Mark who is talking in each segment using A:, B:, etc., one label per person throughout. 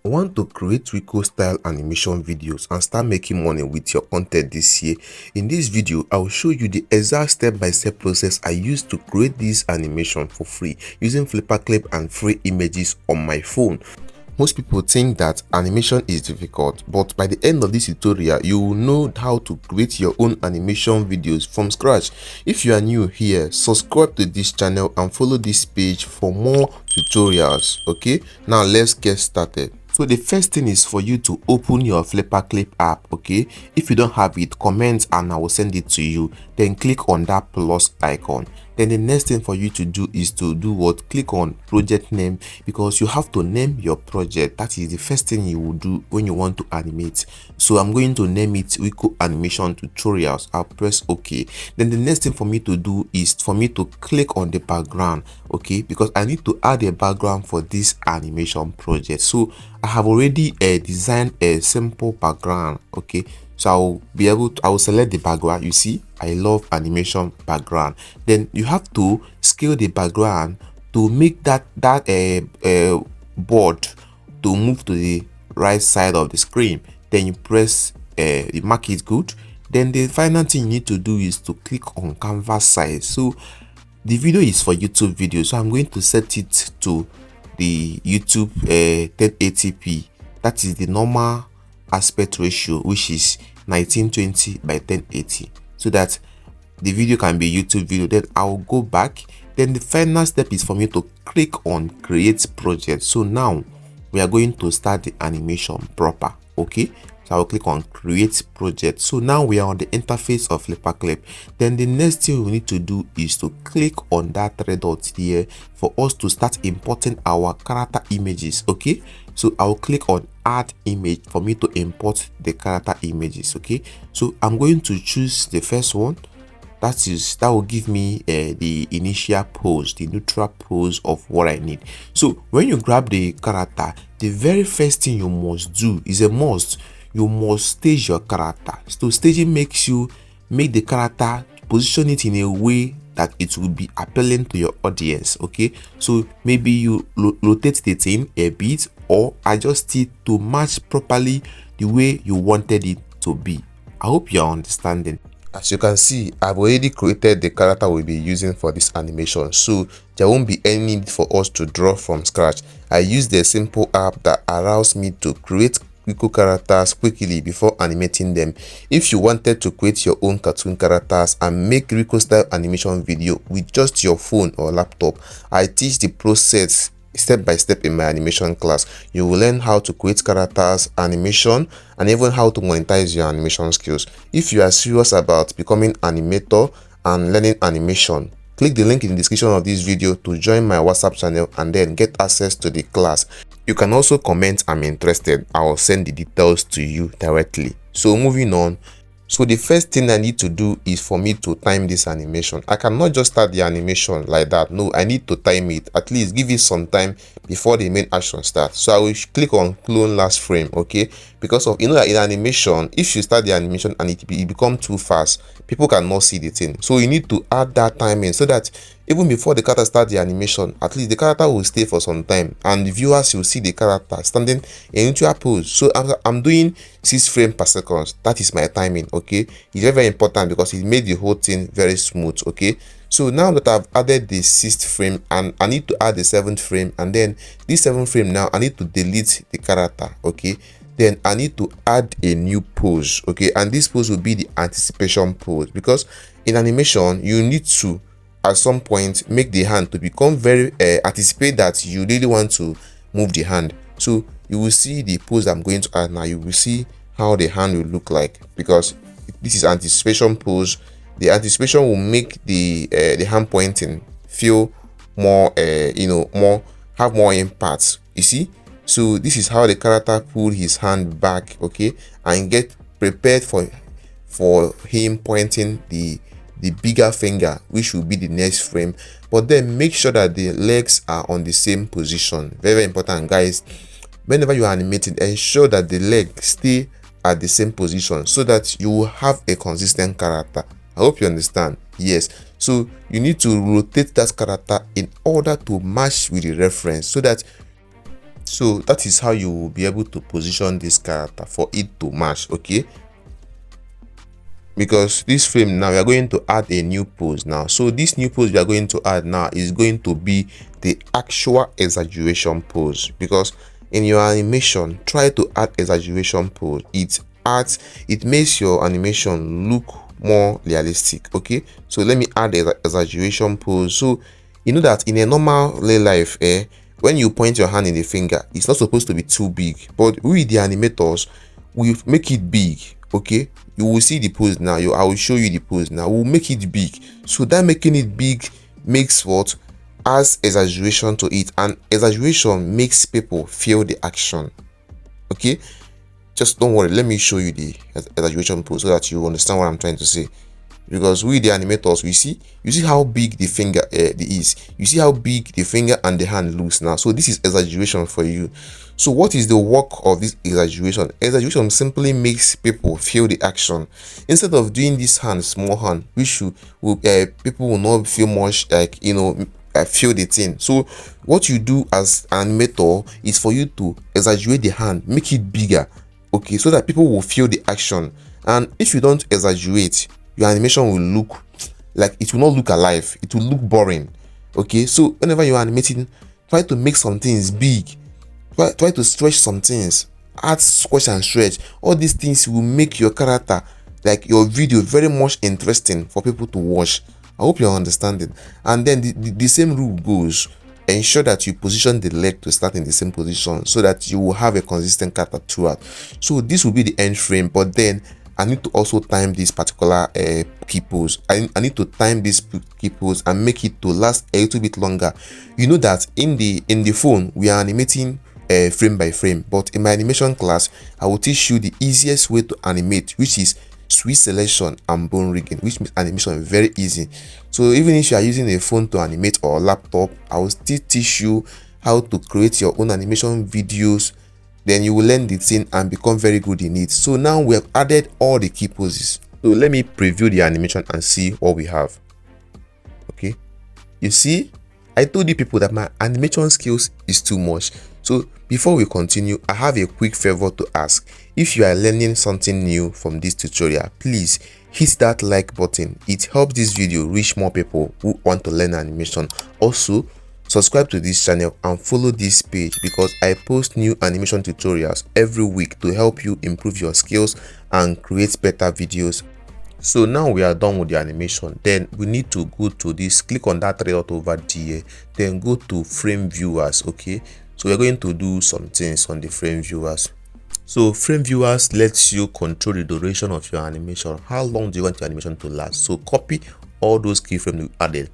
A: Want to create Rico style animation videos and start making money with your content this year? In this video, I will show you the exact step-by-step process I used to create this animation for free using Flipaclip and free images on my phone. Most people think that animation is difficult, but by the end of this tutorial, you will know how to create your own animation videos from scratch. If you are new here, subscribe to this channel and follow this page for more tutorials. Okay, now let's get started. So the first thing is for you to open your Flipaclip app. Okay, if you don't have it, comment and I will send it to you. Then click on that plus icon. Then the next thing for you to do is to do what? Click on project name, because you have to name your project. That is the first thing you will do when you want to animate. So I'm going to name it Rico Animation Tutorials. I'll press OK. Then the next thing for me to do is for me to click on the background. Okay, because I need to add a background for this animation project. So I have already designed a simple background. Okay, so I will select the background. You see, I love animation background. Then you have to scale the background to make that board to move to the right side of the screen. Then you press you mark it good. Then the final thing you need to do is to click on canvas size. So the video is for YouTube video, so I'm going to set it to the YouTube 1080p. That is the normal aspect ratio, which is 1920 by 1080, so that the video can be YouTube video. Then I'll go back. Then the final step is for me to click on create project. So now we are going to start the animation proper. Okay, so I'll click on create project. So now we are on the interface of Flipaclip. Then the next thing we need to do is to click on that three dots here for us to start importing our character images. Okay, so I'll click on add image for me to import the character images. Okay, so I'm going to choose the first one. That will give me the initial pose, the neutral pose of what I need. So when you grab the character, the very first thing you must do is a must. You must stage your character. So staging makes you make the character, position it in a way that it will be appealing to your audience. Okay, so maybe you rotate the thing a bit or adjust it to match properly the way you wanted it to be. I hope you are understanding. As you can see, I've already created the character we'll be using for this animation, so there won't be any need for us to draw from scratch. I used a simple app that allows me to create Rico characters quickly before animating them. If you wanted to create your own cartoon characters and make Rico style animation video with just your phone or laptop, I teach the process step by step in my animation class. You will learn how to create characters, animation, and even how to monetize your animation skills. If you are serious about becoming animator and learning animation, click the link in the description of this video to join my WhatsApp channel and then get access to the class. You can also comment I'm interested. I will send the details to you directly. So moving on. So the first thing I need to do is for me to time this animation. I cannot just start the animation like that. No, I need to time it. At least give it some time before the main action starts. So I will click on clone last frame. Okay, because of, you know, that in animation, if you start the animation and it become too fast, people cannot see the thing. So you need to add that timing so that even before the character starts the animation, at least the character will stay for some time and the viewers will see the character standing in neutral pose. So I'm doing 6 frames per second. That is my timing. Okay, it's very, very important because it made the whole thing very smooth. Okay, so now that I've added the 6th frame and I need to add the 7th frame, and then this 7th frame, now I need to delete the character. Okay, then I need to add a new pose. Okay, and this pose will be the anticipation pose, because in animation you need to at some point make the hand to become very anticipate that you really want to move the hand. So you will see the pose I'm going to add now. You will see how the hand will look like, because this is anticipation pose. The anticipation will make the hand pointing feel more have more impact. You see, so this is how the character pull his hand back, okay, and get prepared for him pointing the bigger finger, which will be the next frame. But then make sure that the legs are on the same position. Very, very important, guys. Whenever you are animating, ensure that the legs stay at the same position so that you will have a consistent character. I hope you understand. Yes, so you need to rotate that character in order to match with the reference, so that So that is how you will be able to position this character for it to match. Okay, because this frame now we are going to add a new pose now. So this new pose we are going to add now is going to be the actual exaggeration pose, because in your animation try to add exaggeration pose. It makes your animation look more realistic. Okay, so let me add the exaggeration pose. So you know that in a normal life, when you point your hand in the finger, it's not supposed to be too big, but we the animators, we make it big. Okay, you will see the pose now. I will show you the pose now. We'll make it big. So that making it big makes what? Adds exaggeration to it, and exaggeration makes people feel the action. Okay, just don't worry, let me show you the exaggeration pose so that you understand what I'm trying to say. Because we the animators, you see how big the finger is, you see how big the finger and the hand looks now. So this is exaggeration for you. So what is the work of this exaggeration? Exaggeration simply makes people feel the action. Instead of doing this hand, small hand, which people will not feel much, like, you know, feel the thing. So what you do as an animator is for you to exaggerate the hand, make it bigger. Okay, so that people will feel the action. And if you don't exaggerate, your animation will look like, it will not look alive, it will look boring. Okay, so whenever you're animating, try to make some things big, try to stretch some things, add squash and stretch. All these things will make your character, like your video, very much interesting for people to watch. I hope you're understanding. And then the same rule goes. Ensure that you position the leg to start in the same position so that you will have a consistent character throughout. So this will be the end frame, but then I need to also time this particular key pose. I need to time this key pose and make it to last a little bit longer. You know that in the phone we are animating frame by frame, but in my animation class I will teach you the easiest way to animate, which is switch selection and bone rigging, which makes animation very easy. So even if you are using a phone to animate or a laptop, I will still teach you how to create your own animation videos. Then you will learn the thing and become very good in it. So now we have added all the key poses. So let me preview the animation and see what we have. Okay, you see, I told you people that my animation skills is too much. So before we continue, I have a quick favor to ask. If you are learning something new from this tutorial, please hit that like button. It helps this video reach more people who want to learn animation. Also, subscribe to this channel and follow this page, because I post new animation tutorials every week to help you improve your skills and create better videos. So now we are done with the animation. Then we need to go to this, click on that three dot over there, then go to frame viewers. Okay, so we're going to do some things on the frame viewers. So frame viewers lets you control the duration of your animation. How long do you want your animation to last? So copy all those keyframes you added.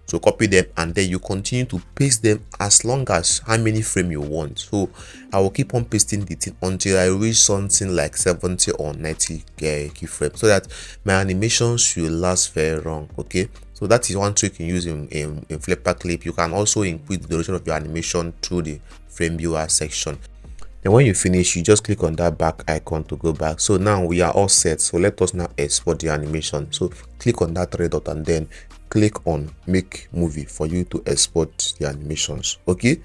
A: So copy them and then you continue to paste them as long as how many frames you want. So I will keep on pasting the thing until I reach something like 70 or 90 keyframes, so that my animation should last very long. Okay, so that is one trick you use in Flipaclip. You can also increase the duration of your animation through the frame viewer section. Then when you finish, you just click on that back icon to go back. So now we are all set. So let us now export the animation. So click on that three dot and then click on make movie for you to export the animations. Okay,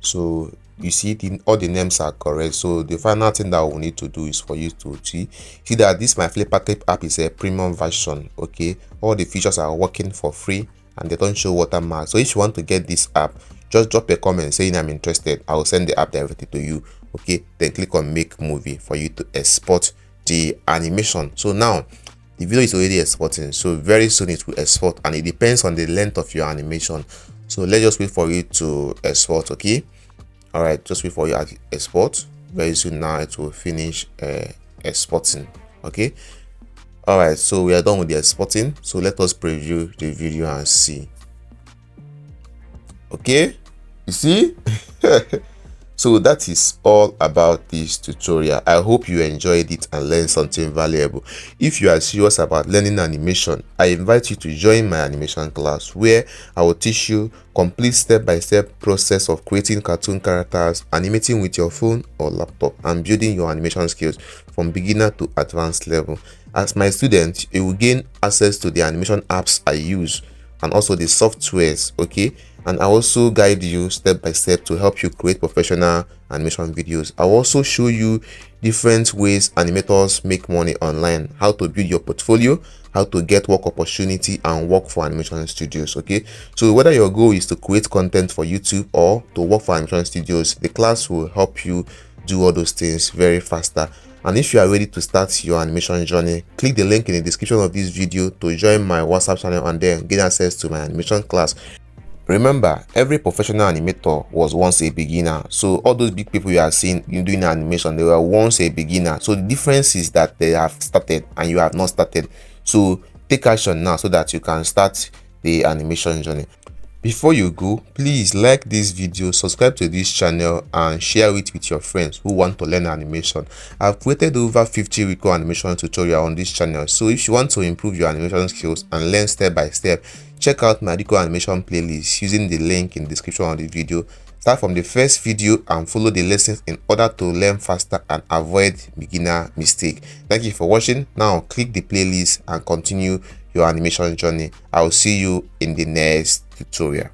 A: so you see all the names are correct. So the final thing that we need to do is for you to see that this my Flipaclip app is a premium version. Okay, all the features are working for free and they don't show watermark. So if you want to get this app, just drop a comment saying I'm interested. I will send the app directly to you. Okay, then click on make movie for you to export the animation. So now the video is already exporting, so very soon it will export, and it depends on the length of your animation. So let's just wait for you to export. Okay, all right, just wait for you to export. Very soon now it will finish exporting. Okay, all right, so we are done with the exporting. So let us preview the video and see. Okay, you see. So that is all about this tutorial. I hope you enjoyed it and learned something valuable. If you are serious about learning animation, I invite you to join my animation class, where I will teach you complete step-by-step process of creating cartoon characters, animating with your phone or laptop, and building your animation skills from beginner to advanced level. As my student, you will gain access to the animation apps I use, and also the softwares, okay? And I also guide you step by step to help you create professional animation videos. I'll also show you different ways animators make money online, how to build your portfolio, how to get work opportunity and work for animation studios. Okay, so whether your goal is to create content for YouTube or to work for animation studios, the class will help you do all those things very faster. And if you are ready to start your animation journey, click the link in the description of this video to join my WhatsApp channel and then gain access to my animation class. Remember, every professional animator was once a beginner. So all those big people you are seeing doing animation, they were once a beginner. So the difference is that they have started and you have not started. So take action now so that you can start the animation journey. Before you go, please like this video, subscribe to this channel and share it with your friends who want to learn animation. I've created over 50 Rico animation tutorials on this channel, so if you want to improve your animation skills and learn step by step, check out my Rico animation playlist using the link in the description of the video. Start from the first video and follow the lessons in order to learn faster and avoid beginner mistake. Thank you for watching. Now click the playlist and continue your animation journey. I'll see you in the next tutorial.